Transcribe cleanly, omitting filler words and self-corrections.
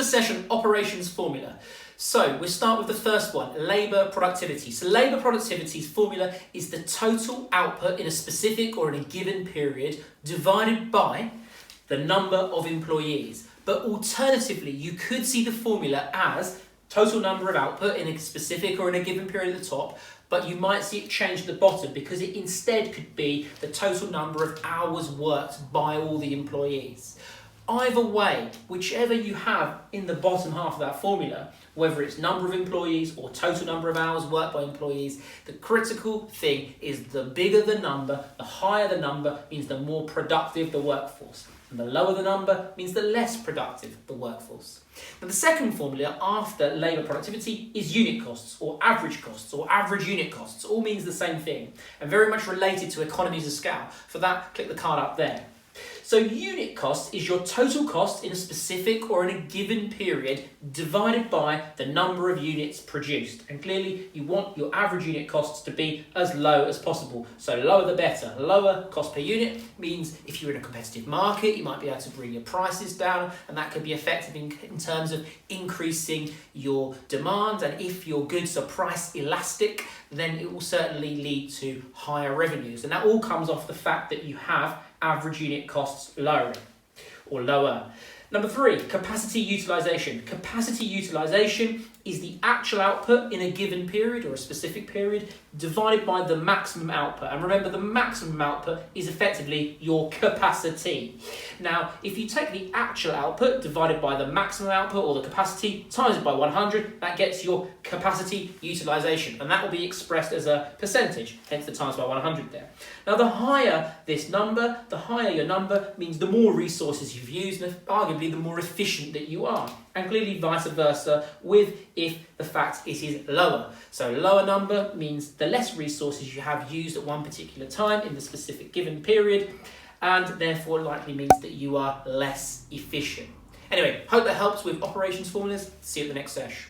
a session, operations formula. So we'll start with the first one, labour productivity. So labour productivity's formula is the total output in a specific or in a given period divided by the number of employees. But alternatively, you could see the formula as total number of output in a specific or in a given period at the top, but you might see it change at the bottom because it instead could be the total number of hours worked by all the employees. Either way, whichever you have in the bottom half of that formula, whether it's number of employees or total number of hours worked by employees, the critical thing is the bigger the number, the higher the number means the more productive the workforce. And the lower the number means the less productive the workforce. Now the second formula after labour productivity is unit costs or average unit costs. All means the same thing and very much related to economies of scale. For that, click the card up there. So unit cost is your total cost in a specific or in a given period divided by the number of units produced. And clearly you want your average unit costs to be as low as possible. So lower the better. Lower cost per unit means if you're in a competitive market, you might be able to bring your prices down, and that could be effective in terms of increasing your demand. And if your goods are price elastic, then it will certainly lead to higher revenues. And that all comes off the fact that you have average unit costs lowering or lower. Number 3, capacity utilisation. Capacity utilisation is the actual output in a given period or a specific period divided by the maximum output. And remember, the maximum output is effectively your capacity. Now, if you take the actual output divided by the maximum output or the capacity times it by 100, that gets your capacity utilisation. And that will be expressed as a percentage, hence the times by 100 there. Now, the higher this number, the higher your number means the more resources you've used and arguably the more efficient that you are. And clearly vice versa with if the fact it is lower. So lower number means the less resources you have used at one particular time in the specific given period, and therefore likely means that you are less efficient. Anyway, hope that helps with operations formulas. See you at the next session.